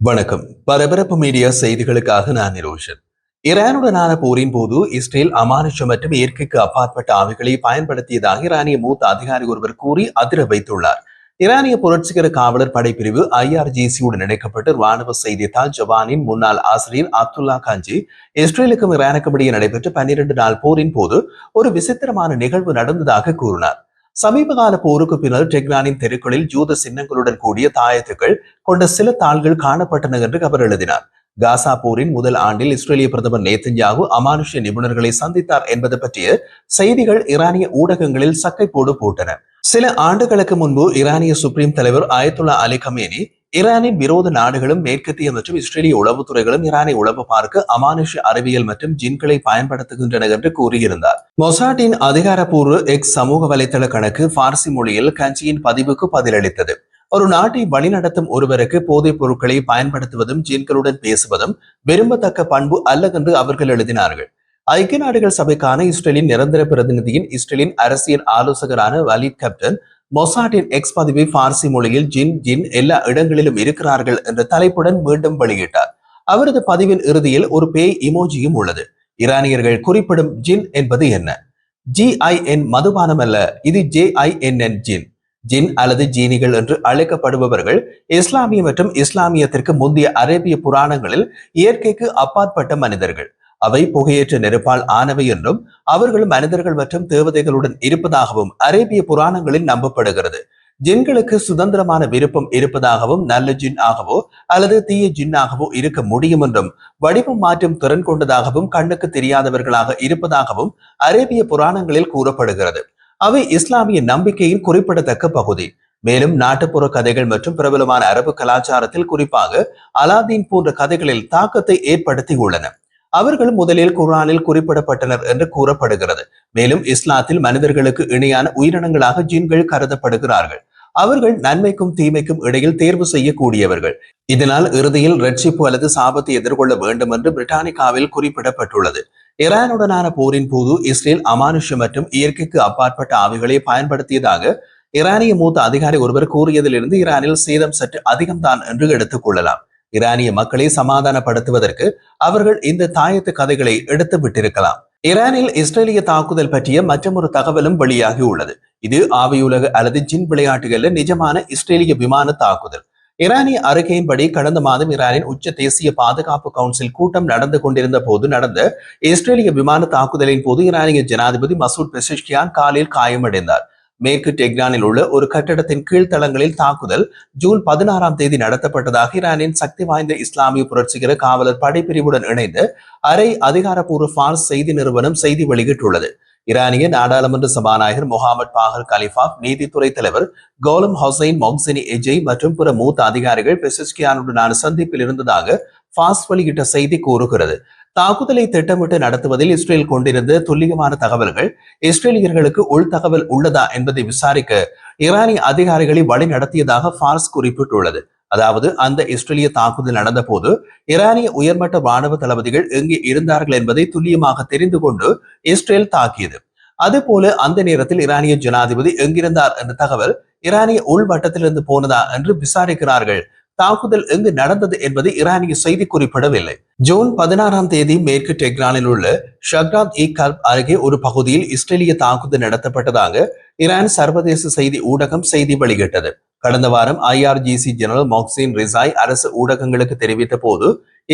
வணக்கம். பரபரப்பு மீடியா செய்திகளுக்காக நான் நிரோஷன். ஈரானுடனான போரின் போது இஸ்ரேல் அமானுஷம் மற்றும் இயற்கைக்கு அப்பாற்பட்ட ஆவிகளை பயன்படுத்தியதாக ஈரானிய மூத்த அதிகாரி ஒருவர் கூறி அதிர வைத்துள்ளார். ஈரானிய புரட்சிகர காவலர் படைப்பிரிவு IRGC-உடன் இணைக்கப்பட்டு ராணுவ செய்தித்தாள் ஜவானின் முன்னாள் ஆசிரியர் அப்துல்லா காஞ்சி இஸ்ரேலுக்கும் ஈரானுக்கும் இடையே நடைபெற்ற 12 நாள் போரின் போது ஒரு விசித்திரமான நிகழ்வு நடந்ததாக கூறினார். சமீபகால போருக்கு பின்னர் டெஹ்ரானின் தெருக்களில் ஜூத சின்னங்களுடன் கூடிய தாயத்துக்கள் கொண்ட சில தாள்கள் காணப்பட்டன என்று அவர் எழுதினார். காசா போரின் முதல் ஆண்டில் இஸ்ரேலிய பிரதமர் நேத்தன்யாகு அமானுஷ நிபுணர்களை சந்தித்தார் என்பது பற்றிய செய்திகள் ஈரானிய ஊடகங்களில் சக்கை போட்டன. சில ஆண்டுகளுக்கு முன்பு ஈரானிய சுப்ரீம் தலைவர் அயத்துல்லா அலி கமேனி ஈரானின் விரோத நாடுகளும் மேற்கத்திய மற்றும் இஸ்ரேலிய உளவுத்துறைகளும் ஈரானை உளவு பார்க்க அமானுஷ அறிவியல் மற்றும் ஜின்களை பயன்படுத்துகின்றன என்று கூறியிருந்தார். மொசாட்டின் அதிகாரப்பூர்வ எக்ஸ் சமூக வலைதள கணக்கு பார்சி மொழியில் கஞ்சியின் பதிவுக்கு பதிலளித்தது. ஒரு நாட்டை வழிநடத்தும் ஒருவருக்கு போதைப் பொருட்களை பயன்படுத்துவதும் ஜின்களுடன் பேசுவதும் விரும்பத்தக்க பண்பு அல்ல என்று அவர்கள் எழுதினார்கள். ஐக்கிய நாடுகள் சபைக்கான இஸ்ரேலின் நிரந்தர பிரதிநிதியின் இஸ்ரேலின் அரசியல் ஆலோசகரான வலித் கேப்டன் மொசாட்டின் எக்ஸ் பதிவை பார்சி மொழியில் ஜின் எல்லா இடங்களிலும் இருக்கிறார்கள் என்ற தலைப்புடன் மீண்டும் வெளியிட்டார். அவரது பதிவின் இறுதியில் ஒரு பேய் இமோஜியும் உள்ளது. ஈரானியர்கள் குறிப்பிடும் ஜின் என்பது என்ன? GIN மதுபானம் அல்ல, இது JINN ஜின். ஜின் அல்லது ஜீனிகள் என்று அழைக்கப்படுபவர்கள் இஸ்லாமிய மற்றும் இஸ்லாமியத்திற்கு முந்தைய அரேபிய புராணங்களில் இயற்கைக்கு அப்பாற்பட்ட மனிதர்கள். அவை புகையேற்ற நெருப்பால் ஆனவை என்றும் அவர்கள் மனிதர்கள் மற்றும் தேவதைகளுடன் இருப்பதாகவும் அரேபிய புராணங்களில் நம்பப்படுகிறது. ஜின்களுக்கு சுதந்திரமான விருப்பம் இருப்பதாகவும் நல்ல ஜின் ஆகவோ அல்லது தீய ஜின்னாகவோ இருக்க முடியும் என்றும் வடிவம் மாற்றும் திறன் கொண்டதாகவும் கண்ணுக்கு தெரியாதவர்களாக இருப்பதாகவும் அரேபிய புராணங்களில் கூறப்படுகிறது. அவை இஸ்லாமிய நம்பிக்கையின் குறிப்பிடத்தக்க பகுதி. மேலும் நாட்டுப்புற கதைகள் மற்றும் பிரபலமான அரபு கலாச்சாரத்தில் குறிப்பாக அலாதீன் போன்ற கதைகளில் தாக்கத்தை ஏற்படுத்தி உள்ளன. அவர்கள் முதலில் குர்ஆனில் குறிப்பிடப்பட்டனர் என்று கூறப்படுகிறது. மேலும் இஸ்லாத்தில் மனிதர்களுக்கு இணையான உயிரினங்களாக ஜின்கள் கருதப்படுகிறார்கள். அவர்கள் நன்மைக்கும் தீமைக்கும் இடையில் தேர்வு செய்யக்கூடியவர்கள். இதனால் இறுதியில் ரட்சிப்பு அல்லது சாபத்தை எதிர்கொள்ள வேண்டும் என்று பிரிட்டானிக்காவில் குறிப்பிடப்பட்டுள்ளது. ஈரானுடனான போரின் போது இஸ்ரேல் அமானுஷ மற்றும் இயற்கைக்கு அப்பாற்பட்ட ஆவிகளை பயன்படுத்தியதாக ஈரானிய மூத்த அதிகாரி ஒருவர் கூறியதிலிருந்து ஈரானில் சேதம் சற்று அதிகம்தான் என்று எடுத்துக் கொள்ளலாம். ஈரானிய மக்களை சமாதானப்படுத்துவதற்கு அவர்கள் இந்த தாயத்து கதைகளை எடுத்து விட்டிருக்கலாம். ஈரானில் இஸ்ரேலிய தாக்குதல் பற்றிய மற்றொரு தகவலும் வெளியாகி உள்ளது. இது ஆவியுலக அல்லது ஜின் விளையாட்டுகள்ல நிஜமான இஸ்ரேலிய விமான தாக்குதல். ஈரானிய அறிக்கையின்படி கடந்த மாதம் ஈரானின் உச்ச தேசிய பாதுகாப்பு கவுன்சில் கூட்டம் நடந்து கொண்டிருந்த போது நடந்த இஸ்ரேலிய விமான தாக்குதலின் போது ஈரானிய ஜனாதிபதி மசூத் பெசஷ்கியான் காலில் காயமடைந்தார். மேற்கு டெஹ்ரானில் உள்ள ஒரு கட்டடத்தின் கீழ்த்தளங்களில் தாக்குதல் ஜூன் 16ஆம் தேதி நடத்தப்பட்டதாக ஈரானின் சக்தி வாய்ந்த இஸ்லாமிய புரட்சிகர காவலர் படைப்பிரிவுடன் இணைந்து அரை அதிகாரப்பூர்வ ஃபார்ஸ் செய்தி நிறுவனம் செய்தி வெளியிட்டுள்ளது. ஈரானிய நாடாளுமன்ற சபாநாயகர் முகமது பாகர் கலிஃபாப், நீதித்துறை தலைவர் கோலம் ஹொசைன் மொஹ்சினி எஜை மற்றும் பிற மூத்த அதிகாரிகள் பெசஷ்கியானுடனான சந்திப்பில் இருந்ததாக ஃபாஸ் வெளியிட்ட செய்தி கூறுகிறது. தாக்குதலை திட்டமிட்டு நடத்துவதில் இஸ்ரேல் கொண்டிருந்த துல்லியமான தகவல்கள் இஸ்ரேலியர்களுக்கு உள் தகவல் உள்ளதா என்பதை விசாரிக்க ஈரானிய அதிகாரிகளை வழி நடத்தியதாக ஃபார்ஸ் குறிப்பிட்டுள்ளது. அதாவது அந்த இஸ்ரேலிய தாக்குதல் நடந்த போது ஈரானிய உயர்மட்ட ராணுவ தளபதிகள் எங்கே இருந்தார்கள் என்பதை துல்லியமாக தெரிந்து கொண்டு இஸ்ரேல் தாக்கியது. அதுபோல அந்த நேரத்தில் ஈரானிய ஜனாதிபதி எங்கிருந்தார் என்ற தகவல் ஈரானிய உள்வட்டத்திலிருந்து போனதா என்று விசாரிக்கிறார்கள். தாக்குதல் எங்கு நடந்தது என்பதை ஈரானிய செய்தி குறிப்பிடவில்லை. ஜூன் 16ஆம் தேதி மேற்கு டெஹ்ரானில் உள்ள ஷக்ராத் இ கல்ப் அருகே ஒரு பகுதியில் இஸ்ரேலிய தாக்குதல் நடத்தப்பட்டதாக ஈரான் சர்வதேச செய்தி ஊடகம் செய்தி வெளியிட்டது. கடந்த வாரம் IRGC ஜெனரல் மொஹ்சின் ரிசாய் அரசு ஊடகங்களுக்கு தெரிவித்த போது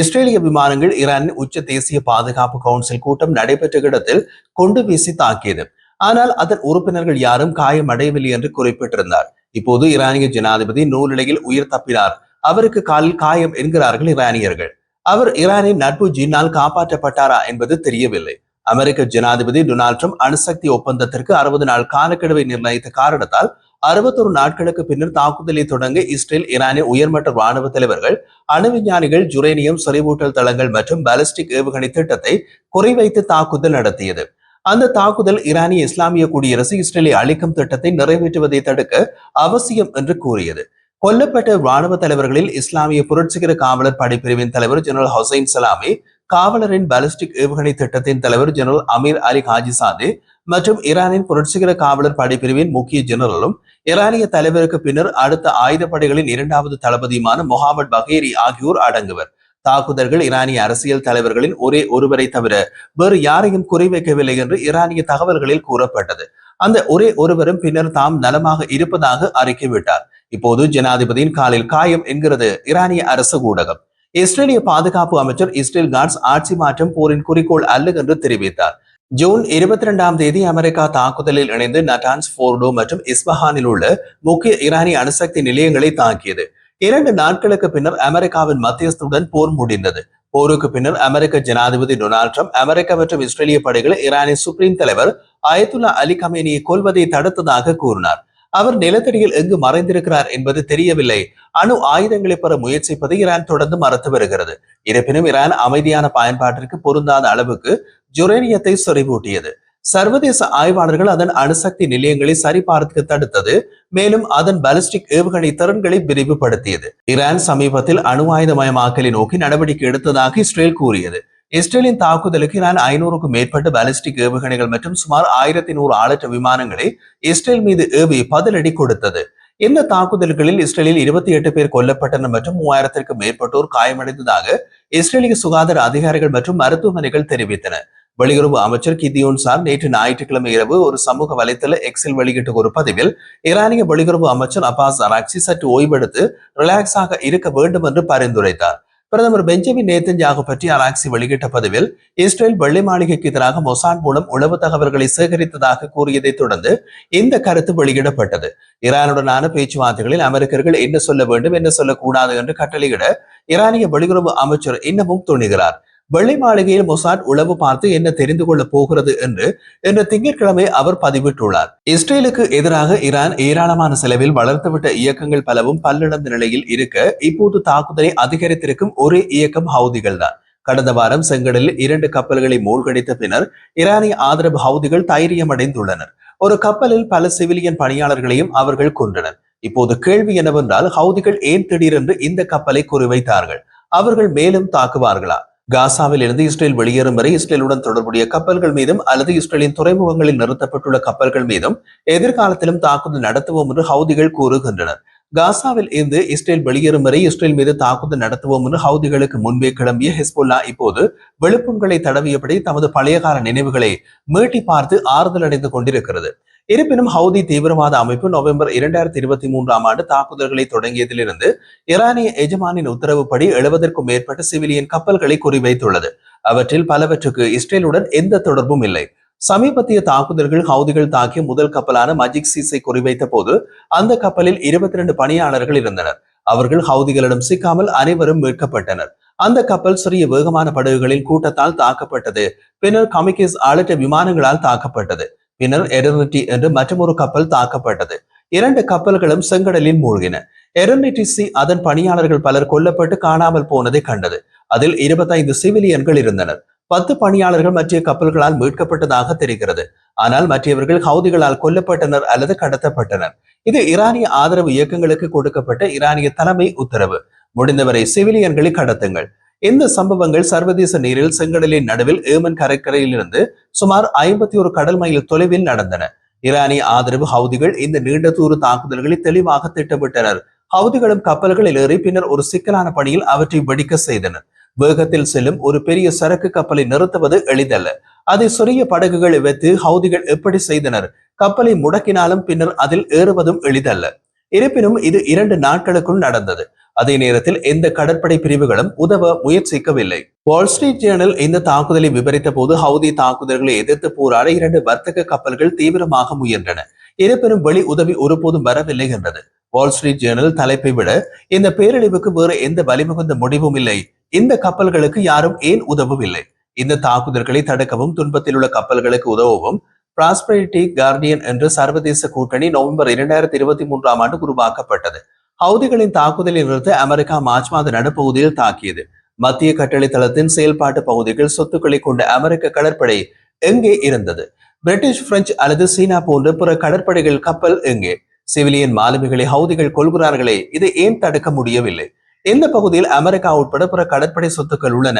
இஸ்ரேலிய விமானங்கள் ஈரானின் உச்ச தேசிய பாதுகாப்பு கவுன்சில் கூட்டம் நடைபெற்ற இடத்தில் கொண்டு வீசி தாக்கியது. ஆனால் அதன் உறுப்பினர்கள் யாரும் காயமடையவில்லை என்று குறிப்பிட்டிருந்தார். இப்போது ஈரானிய ஜனாதிபதி நூலிலையில் உயிர் தப்பினார், அவருக்கு காலில் காயம் என்கிறார்கள் ஈரானியர்கள். அவர் ஈரானின் நட்பு ஜின்னால் காப்பாற்றப்பட்டாரா என்பது தெரியவில்லை. அமெரிக்க ஜனாதிபதி டொனால்ட் ட்ரம்ப் அணுசக்தி ஒப்பந்தத்திற்கு 60 நாள் காலக்கெடுவை நிர்ணயித்த காரணத்தால் 61 நாட்களுக்கு பின்னர் தாக்குதலை தொடங்க இஸ்ரேல் ஈரானிய உயர்மட்ட ராணுவ தலைவர்கள், அணு விஞ்ஞானிகள், ஜுரேனியம் செறிவூட்டல் தளங்கள் மற்றும் பாலிஸ்டிக் ஏவுகணை திட்டத்தை குறிவைத்து தாக்குதல் நடத்தியது. அந்த தாக்குதல் ஈரானிய இஸ்லாமிய குடியரசு இஸ்ரேலை அழிக்கும் திட்டத்தை நிறைவேற்றுவதை தடுக்க அவசியம் என்று கூறியது. கொல்லப்பட்ட ராணுவ தலைவர்களில் இஸ்லாமிய புரட்சிகர காவலர் படைப்பிரிவின் தலைவர் ஜெனரல் ஹொசைன் சலாமி, காவலரின் பாலிஸ்டிக் ஏவுகணை திட்டத்தின் தலைவர் ஜெனரல் அமீர் அலி ஹாஜிசாதே மற்றும் ஈரானின் புரட்சிகர காவலர் படைப்பிரிவின் முக்கிய ஜெனரலும் ஈரானிய தலைவருக்கு பின்னர் அடுத்த ஆயுதப்படைகளின் இரண்டாவது தளபதியுமான முகமது பகேரி ஆகியோர் அடங்குவர். தாக்குதல்கள் ஈரானிய அரசியல் தலைவர்களின் ஒரே ஒருவரை தவிர வேறு யாரையும் குறிவைக்கவில்லை என்று ஈரானிய தகவல்களில் கூறப்பட்டது. அந்த ஒரே ஒருவரும் பின்னர் தாம் நலமாக இருப்பதாக அறிக்கைவிட்டார். இப்போது ஜனாதிபதியின் காலில் காயம் என்கிறது ஈரானிய அரசு ஊடகம். இஸ்ரேலிய பாதுகாப்பு அமைச்சர் இஸ்ரேல் காட்ஸ் ஆட்சி மாற்றம் போரின் குறிக்கோள் அல்ல என்று தெரிவித்தார். ஜூன் 22 அமெரிக்கா தாக்குதலில் இணைந்து நட்டான்ஸ், போர்டோ மற்றும் இஸ்பஹானில் உள்ள முக்கிய ஈரானிய அணுசக்தி நிலையங்களை தாக்கியது. 2 நாட்களுக்கு பின்னர் அமெரிக்காவின் மத்தியஸ்துடன் போர் முடிந்தது. போருக்கு பின்னர் அமெரிக்க ஜனாதிபதி டொனால்ட் ட்ரம்ப் அமெரிக்கா மற்றும் இஸ்ரேலிய படைகளை ஈரானிய சுப்ரீம் தலைவர் அயத்துல்லா அலி கமேனியை கொல்வதை தடுத்ததாக கூறினார். அவர் நிலத்தடியில் எங்கு மறைந்திருக்கிறார் என்பது தெரியவில்லை. அணு ஆயுதங்களை பெற முயற்சிப்பதை ஈரான் தொடர்ந்து மறுத்து வருகிறது. இருப்பினும் ஈரான் அமைதியான பயன்பாட்டிற்கு பொருந்தாத அளவுக்கு யுரேனியத்தை சொறிவூட்டியது. சர்வதேச ஆய்வாளர்கள் அதன் அணுசக்தி நிலையங்களை சரிபார்த்து தடுத்தது. மேலும் அதன் பாலிஸ்டிக் ஏவுகணை திறன்களை விரிவுபடுத்தியது. ஈரான் சமீபத்தில் அணு ஆயுதமயமாக்கலை நோக்கி நடவடிக்கை எடுத்ததாக இஸ்ரேல் கூறியது. இஸ்ரேலின் தாக்குதலுக்கு ஈரான் 500க்கும் மேற்பட்ட பாலிஸ்டிக் ஏவுகணைகள் மற்றும் சுமார் 1100 ஆளற்ற விமானங்களை இஸ்ரேல் மீது ஏவி பதிலடி கொடுத்தது. இந்த தாக்குதல்களில் இஸ்ரேலில் 28 பேர் கொல்லப்பட்டனர் மற்றும் 3000க்கும் மேற்பட்டோர் காயமடைந்ததாக இஸ்ரேலிய சுகாதார அதிகாரிகள் மற்றும் மருத்துவமனைகள் தெரிவித்தன. வெளியுறவு அமைச்சர் கிதியோன் சார் நேற்று ஞாயிற்றுக்கிழமை இரவு ஒரு சமூக வலைத்தள எக்ஸில் வெளியிட்ட ஒரு பதிவில் ஈரானிய வெளியுறவு அமைச்சர் அப்பாஸ் அராக்சி சற்று ஓய்வெடுத்து ரிலாக்ஸாக இருக்க வேண்டும் என்று பரிந்துரைத்தார். பிரதமர் பெஞ்சமின் நேத்தன்யாகு பற்றி அராக்சி வெளியிட்ட பதிவில் இஸ்ரேல் வெள்ளை மாளிகைக்கு எதிராக மொசாட் மூலம் உளவு தகவல்களை சேகரித்ததாக கூறியதை தொடர்ந்து இந்த கருத்து வெளியிடப்பட்டது. ஈரானுடனான பேச்சுவார்த்தைகளில் அமெரிக்கர்கள் என்ன சொல்ல வேண்டும், என்ன சொல்லக்கூடாது என்று கட்டளையிட ஈரானிய வெளியுறவு அமைச்சர் இன்னமும் துணிகிறார். வெள்ளை மாளிகையில் மொசாட் உளவு பார்த்து என்ன தெரிந்து கொள்ள போகிறது என்று இன்று திங்கட்கிழமை அவர் பதிவிட்டுள்ளார். இஸ்ரேலுக்கு எதிராக ஈரான் ஏராளமான செலவில் வளர்த்துவிட்ட இயக்கங்கள் பலவும் பல்லிழந்த நிலையில் இருக்க இப்போது தாக்குதலை அதிகரித்திருக்கும் ஒரே இயக்கம் ஹவுதிகள் தான். கடந்த வாரம் செங்கடலில் 2 கப்பல்களை மூழ்கடித்த பின்னர் ஈரானிய ஆதரவு ஹவுதிகள் தைரியமடைந்துள்ளனர். ஒரு கப்பலில் பல சிவிலியன் பணியாளர்களையும் அவர்கள் கொன்றனர். இப்போது கேள்வி என்னவென்றால், ஹவுதிகள் ஏன் திடீரென்று இந்த கப்பலை குறிவைத்தார்கள்? அவர்கள் மேலும் தாக்குவார்களா? காசாவில் இருந்து இஸ்ரேல் வெளியேறும் வரை இஸ்ரேலுடன் தொடர்புடைய கப்பல்கள் மீதும் அல்லது இஸ்ரேலின் துறைமுகங்களில் நிறுத்தப்பட்டுள்ள கப்பல்கள் மீதும் எதிர்காலத்திலும் தாக்குதல் நடத்துவோம் என்று ஹவுதிகள் கூறுகின்றனர். காசாவில் இருந்து இஸ்ரேல் வெளியேறும் வரை இஸ்ரேல் மீது தாக்குதல் நடத்துவோம் என்று ஹவுதிகளுக்கு முன்பே கிளம்பிய ஹெஸ்புல்லா இப்போது வெளுப்புண்களை தடவியபடி தமது பழையகால நினைவுகளை மீட்டி பார்த்து ஆறுதல் அடைந்து கொண்டிருக்கிறது. இருப்பினும் ஹவுதி தீவிரவாத அமைப்பு நவம்பர் 2023 தாக்குதல்களை தொடங்கியதிலிருந்து ஈரானிய எஜமானின் உத்தரவுப்படி 70க்கும் மேற்பட்ட சிவிலியன் கப்பல்களை குறிவைத்துள்ளது. அவற்றில் பலவற்றுக்கு இஸ்ரேலுடன் எந்த தொடர்பும் இல்லை. சமீபத்திய தாக்குதல்கள் ஹவுதிகள் தாக்கிய முதல் கப்பலான மஜிக் சீஸை குறிவைத்த போது அந்த கப்பலில் 22 பணியாளர்கள் இருந்தனர். அவர்கள் ஹவுதிகளிடம் சிக்காமல் அனைவரும் மீட்கப்பட்டனர். அந்த கப்பல் சிறிய வேகமான படகுகளின் கூட்டத்தால் தாக்கப்பட்டது. பின்னர் கமிகேஸ் ஆளற்ற விமானங்களால் தாக்கப்பட்டது. பின்னர் எடர்னிட்டி என்று மற்றொரு கப்பல் தாக்கப்பட்டது. 2 கப்பல்களும் செங்கடலில் மூழ்கின. எடர்னிட்டி சி அதன் பணியாளர்கள் பலர் கொல்லப்பட்டு காணாமல் போனதை கண்டது. அதில் 25 சிவிலியன்கள் இருந்தனர். 10 பணியாளர்கள் மற்ற கப்பல்களால் மீட்கப்பட்டதாக தெரிகிறது. ஆனால் மற்றவர்கள் ஹவுதிகளால் கொல்லப்பட்டனர் அல்லது கடத்தப்பட்டனர். இது ஈரானிய ஆதரவு இயக்கங்களுக்கு கொடுக்கப்பட்ட ஈரானிய தலைமை உத்தரவு. முடிந்தவரை சிவிலியன்களை கடத்துங்கள். இந்த சம்பவங்கள் சர்வதேச நீரில் செங்கடலின் நடுவில் ஏமன் கடற்கரையில் இருந்து சுமார் 51 கடல் மைல் தொலைவில் நடந்தன. ஈரானிய ஆதரவு ஹவுதிகள் இந்த நீண்ட தூர தாக்குதல்களை தெளிவாக திட்டமிட்டனர். ஹவுதிகளும் கப்பல்களில் ஏறி பின்னர் ஒரு சிக்கலான பணியில் அவற்றை வெடிக்க செய்தனர். வேகத்தில் செல்லும் ஒரு பெரிய சரக்கு கப்பலை நிறுத்துவது எளிதல்ல. அதை சிறிய படகுகளை வைத்து ஹவுதிகள் எப்படி செய்தனர்? கப்பலை முடக்கினாலும் பின்னர் அதில் ஏறுவதும் எளிதல்ல. இருப்பினும் இது 2 நாட்களுக்குள் நடந்தது. அதே நேரத்தில் எந்த கடற்படை பிரிவுகளும் உதவ முயற்சிக்கவில்லை. வால் ஸ்ட்ரீட் ஜேர்னல் இந்த தாக்குதலை விவரித்த போது ஹவுதி தாக்குதல்களை எதிர்த்து போராட 2 வர்த்தக கப்பல்கள் தீவிரமாக முயன்றன. இருப்பினும் வெளி உதவி ஒருபோதும் வரவில்லை என்றது. வால் ஸ்ட்ரீட் ஜேர்னல் தலைப்பை விட இந்த பேரழிவுக்கு வேறு எந்த வலிமிகுந்த முடிவும் இல்லை. இந்த கப்பல்களுக்கு யாரும் ஏன் உதவவில்லை? இந்த தாக்குதல்களை தடுக்கவும் துன்பத்தில் உள்ள கப்பல்களுக்கு உதவவும் பிராஸ்பரிட்டி கார்டியன் என்ற சர்வதேச கூட்டணி நவம்பர் 2023 உருவாக்கப்பட்டது. ஹவுதிகளின் தாக்குதலை நிறுத்த அமெரிக்கா மார்ச் மாத நடுப்பகுதியில் தாக்கியது. மத்திய கட்டளை தளத்தின் செயல்பாட்டு பகுதிகள் சொத்துக்களை கொண்ட அமெரிக்க கடற்படை எங்கே இருந்தது? பிரிட்டிஷ், பிரெஞ்சு அல்லது சீனா போன்ற பிற கடற்படைகள் கப்பல் எங்கே? சிவிலியன் மாலுமிகளை ஹவுதிகள் கொள்கிறார்களே, இதை ஏன் தடுக்க முடியவில்லை? இந்த பகுதியில் அமெரிக்கா உட்பட பிற கடற்படை சொத்துக்கள் உள்ளன.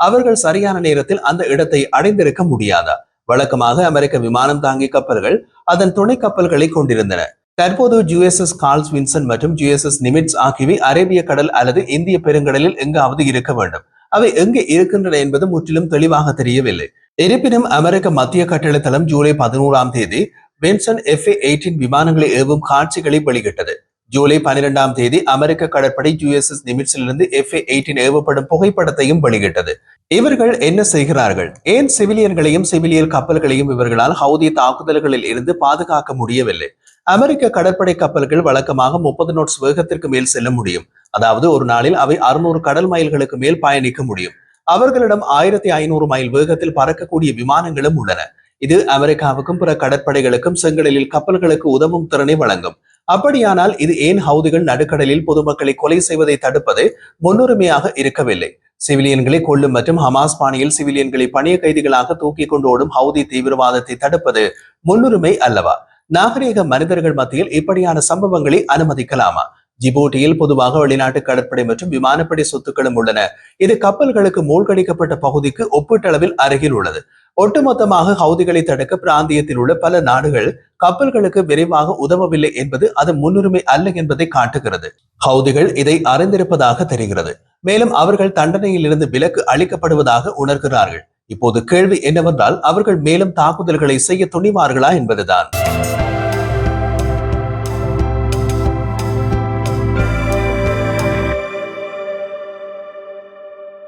அவர்கள் சரியான நேரத்தில் அந்த இடத்தை அடைந்திருக்க முடியாதா? வழக்கமாக அமெரிக்க விமானம் தாங்கி கப்பல்கள் அதன் துணை கப்பல்களை கொண்டிருந்தன. தற்போது யுஎஸ்எஸ் கார்ல்ஸ் வின்சன் மற்றும் யுஎஸ்எஸ் நிமிட்ஸ் ஆகியவை அரேபிய கடல் அல்லது இந்திய பெருங்கடலில் எங்காவது இருக்க வேண்டும். அவை எங்கே இருக்கின்றன என்பது முற்றிலும் தெளிவாக தெரியவில்லை. இருப்பினும் அமெரிக்க மத்திய கட்டளை தளம் ஜூலை 11ஆம் தேதி வின்சன் FA-18 விமானங்களை ஏவும் காட்சிகளை வெளியிட்டது. ஜூலை 12ஆம் தேதி அமெரிக்க கடற்படை யுஎஸ்எஸ் நிமிட்ஸிலிருந்து FA-18 ஏவப்படும் புகைப்படத்தையும் வெளியிட்டது. இவர்கள் என்ன செய்கிறார்கள்? ஏன் சிவிலியன்களையும் சிவிலியன் கப்பல்களையும் இவர்களால் ஹவுதி தாக்குதல்களில் இருந்து பாதுகாக்க முடியவில்லை? அமெரிக்க கடற்படை கப்பல்கள் வழக்கமாக 30 knots வேகத்திற்கு மேல் செல்ல முடியும். அதாவது ஒரு நாளில் அவை 600 கடல் மைல்களுக்கு மேல் பயணிக்க முடியும். அவர்களிடம் 1500 மைல் வேகத்தில் பறக்கக்கூடிய விமானங்களும் உள்ளன. இது அமெரிக்காவுக்கும் பிற கடற்படைகளுக்கும் செங்கடலில் கப்பல்களுக்கு உதவும் திறனை வழங்கும். அப்படியானால் இது ஏன் ஹவுதிகள் நடுக்கடலில் பொதுமக்களை கொலை செய்வதை தடுப்பது முன்னுரிமையாக இருக்கவில்லை? சிவிலியன்களை கொள்ளும் மற்றும் ஹமாஸ் பாணியில் சிவிலியன்களை பணிய கைதிகளாக தூக்கி கொண்டு ஓடும் ஹவுதி தீவிரவாதத்தை தடுப்பது முன்னுரிமை அல்லவா? நாகரீக மனிதர்கள் மத்தியில் இப்படியான சம்பவங்களை அனுமதிக்கலாமா? ஜிபூட்டியில் பொதுவாக வெளிநாட்டு கடற்படை மற்றும் விமானப்படை சொத்துக்களும் உள்ளன. இது கப்பல்களுக்கு மூழ்கடிக்கப்பட்ட பகுதிக்கு ஒப்பீட்டளவில் அருகில் உள்ளது. ஒட்டுமொத்தமாக ஹவுதிகளை தடுக்க பிராந்தியத்தில் உள்ள பல நாடுகள் கப்பல்களுக்கு விரைவாக உதவவில்லை என்பது அது முன்னுரிமை அல்ல என்பதை காட்டுகிறது. ஹவுதிகள் இதை அறிந்திருப்பதாக தெரிகிறது. மேலும் அவர்கள் தண்டனையிலிருந்து விலக்கு அளிக்கப்படுவதாக உணர்கிறார்கள். இப்போது கேள்வி என்னவென்றால் அவர்கள் மேலும் தாக்குதல்களை செய்ய துணிவார்களா என்பதுதான்.